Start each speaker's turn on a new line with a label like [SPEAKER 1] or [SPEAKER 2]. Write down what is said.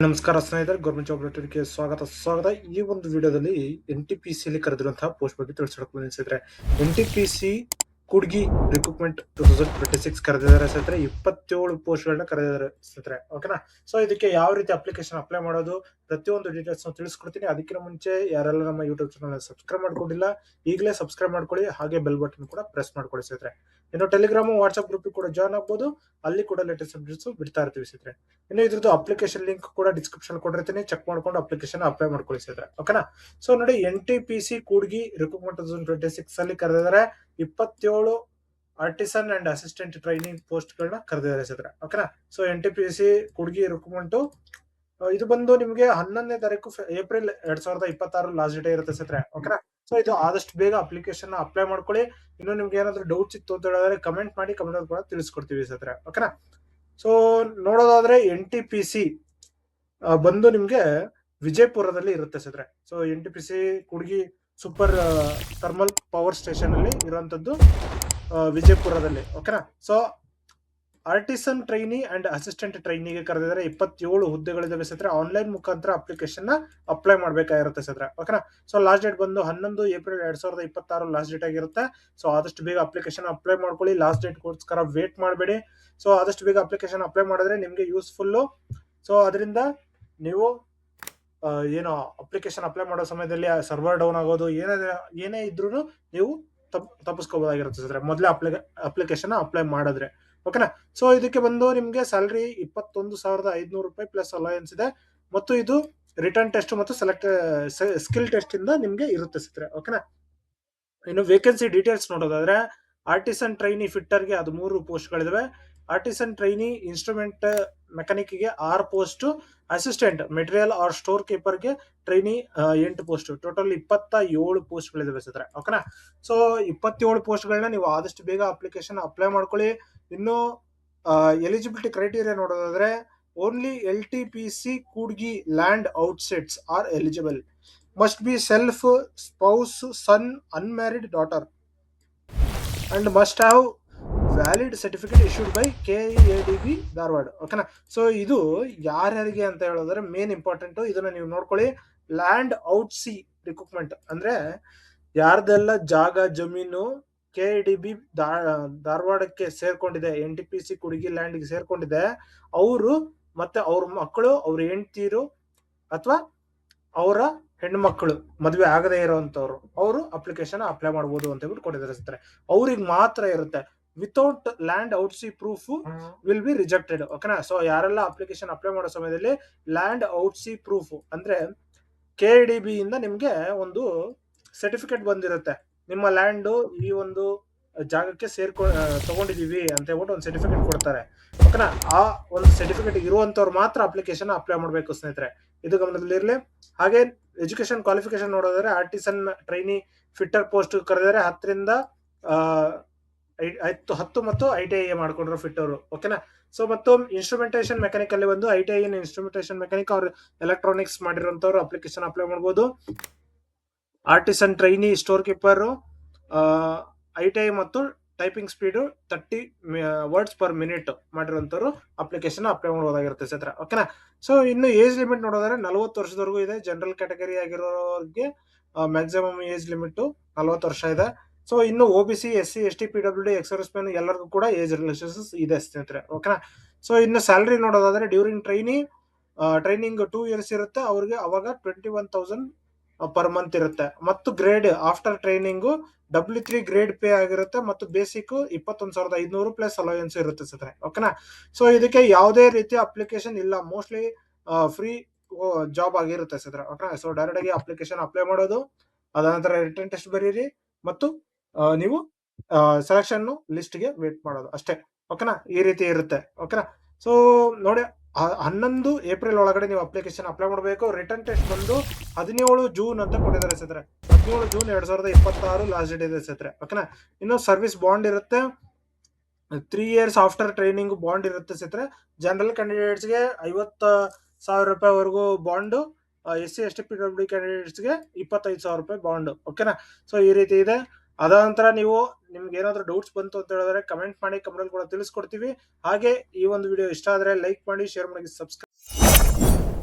[SPEAKER 1] ನಮಸ್ಕಾರ ಸ್ನೇಹಿತರೆ, government job ರಿಲೇಟೆಡ್ಗೆ ಸ್ವಾಗತ. ಈ ಒಂದು ವಿಡಿಯೋದಲ್ಲಿ NTPC ಅಲ್ಲಿ ಕರೆದಿರುವಂತಹ ಪೋಸ್ಟ್ ಬಗ್ಗೆ ತಿಳಿಸೋಕೆ ಸ್ನೇಹಿತರೆ. NTPC ಕೂಡ್ಗಿ ರಿಕ್ರೂಟ್ಮೆಂಟ್ 2026 ಕರೆದಿದ್ದಾರೆ ಸ್ನೇಹಿತರೆ. 27 ಪೋಸ್ಟ್ ಗಳನ್ನ ಕರೆದಿದ್ದಾರೆ ಸ್ನೇಹಿತರೆ. ಓಕೆನಾ? ಸೊ ಇದಕ್ಕೆ ಯಾವ ರೀತಿ ಅಪ್ಲಿಕೇಶನ್ ಅಪ್ಲೈ ಮಾಡೋದು, ಪ್ರತಿಯೊಂದು ಡೀಟೇಲ್ಸ್ ತಿಳಿಸ್ಕೊಡ್ತೀನಿ. ಅದಕ್ಕಿಂತ ಮುಂಚೆ ಯಾರೆಲ್ಲ ನಮ್ಮ ಯೂಟ್ಯೂಬ್ ಚಾನಲ್ ಸಬ್ಸ್ಕ್ರೈಬ್ ಮಾಡ್ಕೊಂಡಿಲ್ಲ, ಈಗಲೇ ಸಬ್ಸ್ಕ್ರೈಬ್ ಮಾಡ್ಕೊಳ್ಳಿ. ಹಾಗೆ ಬೆಲ್ ಬಟನ್ ಕೂಡ ಪ್ರೆಸ್ ಮಾಡ್ಕೊಳ್ಳಿ ಸ್ನೇಹಿತರೆ. ಇನ್ನು ಟೆಲಿಗ್ರಾಮ್, ವಾಟ್ಸ್ಆಪ್ ಗ್ರೂಪ್ ಕೂಡ ಜಾಯ್ನ್ ಆಗ್ಬೋದು. ಅಲ್ಲಿ ಕೂಡ ಲೇಟೆಸ್ಟ್ ಅಪ್ಡೇಟ್ಸ್ ಬಿಡ್ತಾ ಇರ್ತೀವಿ ಸ್ನೇಹಿತರೆ. ಇನ್ನು ಇದ್ರದ್ದು ಅಪ್ಲಿಕೇಶನ್ ಲಿಂಕ್ ಕೂಡ ಡಿಸ್ಕ್ರಿಪ್ಷನ್ ಕೊಟ್ಟಿರ್ತೀನಿ, ಚೆಕ್ ಮಾಡ್ಕೊಂಡು ಅಪ್ಲಿಕೇಶನ್ ಅಪ್ಲೈ ಮಾಡ್ಕೊಳ್ಳಿ ಸ್ನೇಹಿತರೆ. ಓಕೆನಾ? ಸೊ ನೋಡಿ, NTPC ಕೂಡ್ಗಿ ರಿಕ್ರೂಟ್ಮೆಂಟ್ 2026 ಅಲ್ಲಿ ಕರೆದಿದ್ದಾರೆ. 27 artisan and assistant training post ಗಳನ್ನ ಕರೆದಿದ್ದಾರೆ ಸ್ನೇಹಿತರೆ. ಓಕೆನಾ? ಸೊ NTPC ಕೂಡ್ಗಿ ರಿಕ್ರೂಟ್ಮೆಂಟ್ ಇದು ಬಂದು ನಿಮಗೆ 11ನೇ ತಾರೀಕು ಏಪ್ರಿಲ್ 2026 ಲಾಸ್ಟ್ ಡೇಟ್ ಇರುತ್ತೆ ಸ್ನೇಹಿತರೆ. ಓಕೆನಾ? ಸೊ ಇದು ಆದಷ್ಟು ಬೇಗ ಅಪ್ಲಿಕೇಶನ್ ಅಪ್ಲೈ ಮಾಡ್ಕೊಳ್ಳಿ. ಇನ್ನು ನಿಮ್ಗೆ ಏನಾದ್ರು ಡೌಟ್ಸ್ ಇತ್ತು ಅಂತ ಹೇಳಿದ್ರೆ ಕಮೆಂಟ್ ಮಾಡಿ, ಕಮೆಂಟ್ ಕೂಡ ತಿಳಿಸ್ಕೊಡ್ತೀವಿ ಸ್ನೇಹಿತರೆ. ಓಕೆನಾ? ಸೊ ನೋಡೋದಾದ್ರೆ NTPC ಬಂದು ನಿಮ್ಗೆ ವಿಜಯಪುರದಲ್ಲಿ ಇರುತ್ತೆ ಸ್ನೇಹಿತರೆ. So NTPC Kudgi super thermal power station ಅಲ್ಲಿ ಇರುವಂತದ್ದು ವಿಜಯಪುರದಲ್ಲಿ. ಓಕೆನಾ? So artisan trainee and assistant ಟ್ರೈನಿಗೆ ಕರೆದಿದ್ದಾರೆ. 27 ಹುದ್ದೆಗಳಿದಾವೆ ಸ್ನೇಹಿತರೆ. ಆನ್ಲೈನ್ ಮುಖಾಂತರ ಅಪ್ಲಿಕೇಶನ್ ಅಪ್ಲೈ ಮಾಡ್ಬೇಕಾಗಿರುತ್ತೆ ಸ್ನೇಹಿತರೆ. ಓಕೆನಾ? ಸೊ ಲಾಸ್ಟ್ ಡೇಟ್ ಬಂದು 11 ಏಪ್ರಿಲ್ 2026 ಲಾಸ್ಟ್ ಡೇಟ್ ಆಗಿರುತ್ತೆ. ಸೊ ಆದಷ್ಟು ಬೇಗ ಅಪ್ಲಿಕೇಶನ್ ಅಪ್ಲೈ ಮಾಡ್ಕೊಳ್ಳಿ. ಲಾಸ್ಟ್ ಡೇಟ್ ಗೋಸ್ಕರ ವೇಟ್ ಮಾಡಬೇಡಿ. ಸೊ ಆದಷ್ಟು ಬೇಗ ಅಪ್ಲಿಕೇಶನ್ ಅಪ್ಲೈ ಮಾಡಿದ್ರೆ ನಿಮ್ಗೆ ಯೂಸ್ಫುಲ್. ಸೊ ಅದರಿಂದ ನೀವು ಏನು ಅಪ್ಲಿಕೇಶನ್ ಅಪ್ಲೈ ಮಾಡೋ ಸಮಯದಲ್ಲಿ ಸರ್ವರ್ ಡೌನ್ ಆಗೋದು ಏನೇ ಇದ್ರೂ ನೀವು ತಪ್ಪಿಸ್ಕೋಬಹುದಾಗಿರುತ್ತೆ ಸ್ನೇಹಿತರೆ, ಮೊದಲೇ ಅಪ್ಲಿಕೇಶನ್ ಅಪ್ಲೈ ಮಾಡಿದ್ರೆ. ಓಕೆನಾ? ಸೊ ಇದಕ್ಕೆ ಬಂದು ನಿಮ್ಗೆ ಸ್ಯಾಲರಿ 21,500 ರೂಪಾಯಿ ಪ್ಲಸ್ ಅಲಯನ್ಸ್ ಇದೆ. ಮತ್ತು ಇದು ರಿಟರ್ನ್ ಟೆಸ್ಟ್ ಮತ್ತು ಸ್ಕಿಲ್ ಟೆಸ್ಟ್ ಇಂದ ನಿಮ್ಗೆ ಇರುತ್ತೆ ಸ್ನೇಹಿತರೆ. ಓಕೆನಾ? ಇನ್ನು ವೇಕೆನ್ಸಿ ಡೀಟೇಲ್ಸ್ ನೋಡೋದಾದ್ರೆ, ಆರ್ಟಿಸನ್ ಟ್ರೈನಿ ಫಿಟ್ಟರ್ಗೆ 13 ಪೋಸ್ಟ್ ಗಳಿದಾವೆ. ಆರ್ಟಿಸನ್ ಟ್ರೈನಿ ಇನ್ಸ್ಟ್ರೂಮೆಂಟ್ ಮೆಕ್ಯಾನಿಕ್ಗೆ 6 post, assistant material or store ಕೀಪರ್ಗೆ ಟ್ರೈನಿ 8 ಪೋಸ್ಟ್, ಟೋಟಲ್ 27 ಪೋಸ್ಟ್ ಗಳಿದಾವೆ ಸ್ನೇಹಿತರೆ. ಓಕೆನಾ? ಸೊ 27 ಪೋಸ್ಟ್ ಗಳನ್ನ ನೀವು ಆದಷ್ಟು ಬೇಗ ಅಪ್ಲಿಕೇಶನ್ ಅಪ್ಲೈ ಮಾಡ್ಕೊಳ್ಳಿ. ಇನ್ನು ಎಲಿಜಿಬಿಲಿಟಿ ಕ್ರೈಟೀರಿಯಾ ನೋಡೋದಾದ್ರೆ, only LTPC Kudgi land oustees are eligible, must be self, spouse, son, unmarried daughter, and must have valid certificate issued by KEADB Dharwad. ಓಕೆನಾ? ಸೊ ಇದು ಯಾರ್ಯಾರಿಗೆ ಅಂತ ಹೇಳಿದ್ರೆ ಮೇನ್ ಇಂಪಾರ್ಟೆಂಟ್, ಇದನ್ನ ನೀವು ನೋಡ್ಕೊಳ್ಳಿ. ಲ್ಯಾಂಡ್ ಔಟ್ ರಿಕ್ರೂಟ್ಮೆಂಟ್ ಅಂದ್ರೆ ಯಾರ್ದೆಲ್ಲ ಜಾಗ ಜಮೀನು KEDB ಧಾರವಾಡಕ್ಕೆ ಸೇರ್ಕೊಂಡಿದೆ, NTPC ಕೂಡ್ಗಿ ಲ್ಯಾಂಡ್ಗೆ ಸೇರ್ಕೊಂಡಿದೆ, ಅವರು ಮತ್ತೆ ಅವ್ರ ಮಕ್ಕಳು, ಅವ್ರ ಹೆಂಡತಿರು ಅಥವಾ ಅವರ ಹೆಣ್ಮಕ್ಳು ಮದುವೆ ಆಗದೇ ಇರೋಂಥವ್ರು, ಅವರು ಅಪ್ಲಿಕೇಶನ್ ಅಪ್ಲೈ ಮಾಡಬಹುದು ಅಂತ ಹೇಳ್ಬಿಟ್ಟು ಕೊಟ್ಟಿದ್ದಾರೆ. ಅವ್ರಿಗೆ ಮಾತ್ರ ಇರುತ್ತೆ. Without land out proof will be rejected. ಓಕೆನಾ? ಸೊ ಯಾರೆಲ್ಲ ಅಪ್ಲಿಕೇಶನ್ ಅಪ್ಲೈ ಮಾಡೋ ಸಮಯದಲ್ಲಿ ಲ್ಯಾಂಡ್ ಔಟ್ ಪ್ರೂಫ್ ಅಂದ್ರೆ KEDB ಇಂದ ನಿಮ್ಗೆ ಒಂದು ಸರ್ಟಿಫಿಕೇಟ್ ಬಂದಿರುತ್ತೆ, ನಿಮ್ಮ ಲ್ಯಾಂಡ್ ಈ ಒಂದು ಜಾಗಕ್ಕೆ ತಗೊಂಡಿದೀವಿ ಅಂತ ಹೇಳ್ಬಿಟ್ಟು ಒಂದು ಸರ್ಟಿಫಿಕೇಟ್ ಕೊಡ್ತಾರೆ. ಓಕೆನಾ? ಆ ಒಂದು ಸರ್ಟಿಫಿಕೇಟ್ ಇರುವಂತವ್ರು ಮಾತ್ರ ಅಪ್ಲಿಕೇಶನ್ ಅಪ್ಲೈ ಮಾಡಬೇಕು ಸ್ನೇಹಿತರೆ, ಇದು ಗಮನದಲ್ಲಿರಲಿ. ಹಾಗೆ ಎಜುಕೇಶನ್ ಕ್ವಾಲಿಫಿಕೇಶನ್ ನೋಡೋದಾದ್ರೆ, ಆರ್ಟಿಸನ್ ಟ್ರೈನಿ ಫಿಟ್ಟರ್ ಪೋಸ್ಟ್ ಕರೆದರೆ 10 ಮತ್ತು ITI ಮಾಡ್ಕೊಂಡ್ರು ಫಿಟ್ಟರು. ಓಕೆನಾ? ಸೊ ಮತ್ತು ಇನ್ಸ್ಟ್ರೂಮೆಂಟೇಶನ್ ಮೆಕ್ಯಾನಿಕ್ ಅಲ್ಲಿ ಒಂದು ITI ಇನ್ಸ್ಟ್ರೂಮೆಂಟೇಶನ್ ಮೆಕ್ಯಾನಿಕ್ ಅವ್ರು ಎಲೆಕ್ಟ್ರಾನಿಕ್ಸ್ ಮಾಡಿರುವಂತವ್ರು ಅಪ್ಲಿಕೇಶನ್ ಅಪ್ಲೈ ಮಾಡಬಹುದು. Artisan trainee store keeper ITI ಮತ್ತು typing speed 30 words per minute ಮಾಡಿರುವಂತವ್ರು ಅಪ್ಲಿಕೇಶನ್ ಅಪ್ಲೈ ಮಾಡಬಹುದಾಗಿರುತ್ತೆ ಸ್ನೇಹಿತರೆ. ಓಕೆನಾ? ಸೊ ಇನ್ನು ಏಜ್ ಲಿಮಿಟ್ ನೋಡೋದಾದ್ರೆ 40 ವರ್ಷದವರೆಗೂ ಇದೆ. ಜನರಲ್ ಕ್ಯಾಟಗರಿ ಆಗಿರೋರಿಗೆ ಮ್ಯಾಕ್ಸಿಮಮ್ ಏಜ್ ಲಿಮಿಟ್ 40 ವರ್ಷ ಇದೆ. ಸೊ ಇನ್ನು OBC, SC, ST, PWD, ex men ಎಲ್ಲರಿಗೂ ಕೂಡ ಏಜ್ ರಿಲೇಷನ್ಸ್ ಇದೆ ಸ್ನೇಹಿತರೆ. ಓಕೆನಾ? ಸೊ ಇನ್ನು ಸ್ಯಾಲರಿ ನೋಡೋದಾದ್ರೆ, ಡ್ಯೂರಿಂಗ್ ಟ್ರೈನಿಂಗ್ 2 years ಇರುತ್ತೆ ಅವ್ರಿಗೆ, ಅವಾಗ 21,000 ಪರ್ ಮಂತ್ ಇರುತ್ತೆ. ಮತ್ತು grade after training W3 grade pay ಆಗಿರುತ್ತೆ. ಮತ್ತು ಬೇಸಿಕ್ 21,500 ಪ್ಲಸ್ ಅಲೋಯನ್ಸ್ ಇರುತ್ತೆ ಸ್ನೇಹಿತರೆ. ಓಕೆನಾ? ಸೊ ಇದಕ್ಕೆ ಯಾವುದೇ ರೀತಿಯ ಅಪ್ಲಿಕೇಶನ್ ಇಲ್ಲ, ಮೋಸ್ಟ್ಲಿ ಫ್ರೀ ಜಾಬ್ ಆಗಿರುತ್ತೆ ಸ್ನೇಹಿತರೆ. ಓಕೆನಾ? ಸೊ ಡೈರೆಕ್ಟ್ ಆಗಿ ಅಪ್ಲಿಕೇಶನ್ ಅಪ್ಲೈ ಮಾಡೋದು, ಅದ ನಂತರ ರಿಟರ್ನ್ ಟೆಸ್ಟ್ ಬರೀರಿ ಮತ್ತು ನೀವು ಸೆಲೆಕ್ಷನ್ ಲಿಸ್ಟ್ ಗೆ ವೇಟ್ ಮಾಡೋದು ಅಷ್ಟೇ. ಓಕೆನಾ? ಈ ರೀತಿ ಇರುತ್ತೆ. ಓಕೆನಾ? ಸೊ ನೋಡಿ, 11 ಏಪ್ರಿಲ್ ಒಳಗಡೆ ನೀವು ಅಪ್ಲಿಕೇಶನ್ ಅಪ್ಲೈ ಮಾಡಬೇಕು. ರಿಟರ್ನ್ ಟೆಸ್ಟ್ ಬಂದು 17 ಜೂನ್ ಅಂತ ಕೊಟ್ಟಿದ್ದಾರೆ ಸ್ನೇಹಿತರೆ. 17 ಜೂನ್ 2026 ಲಾಸ್ಟ್ ಡೇಟ್ ಇದೆ ಸ್ನೇಹಿತರೆ. ಓಕೆನಾ? ಇನ್ನು ಸರ್ವಿಸ್ ಬಾಂಡ್ ಇರುತ್ತೆ, 3 years ಆಫ್ಟರ್ ಟ್ರೈನಿಂಗ್ ಬಾಂಡ್ ಇರುತ್ತೆ ಸ್ನೇಹಿತರೆ. ಜನರಲ್ ಕ್ಯಾಂಡಿಡೇಟ್ಸ್ಗೆ 50,000 ರೂಪಾಯಿವರೆಗೂ ಬಾಂಡ್, SC, ST, PWD ಕ್ಯಾಂಡಿಡೇಟ್ಸ್ಗೆ 25,000 ರೂಪಾಯಿ ಬಾಂಡ್. ಓಕೆನಾ? ಸೊ ಈ ರೀತಿ ಇದೆ. ಅದ ನಂತರ ನಿಮ್ಗೆ ಏನಾದ್ರು ಡೌಟ್ಸ್ ಬಂತು ಅಂತ ಹೇಳಿದ್ರೆ ಕಮೆಂಟ್ ಮಾಡಿ, ಕಮೆಂಟ್ ಕೂಡ ತಿಳಿಸ್ಕೊಡ್ತೀವಿ. ಹಾಗೆ ಈ ಒಂದು ವಿಡಿಯೋ ಇಷ್ಟ ಆದ್ರೆ ಲೈಕ್ ಮಾಡಿ, ಶೇರ್ ಮಾಡಿ, ಸಬ್ಸ್ಕ್ರೈಬ್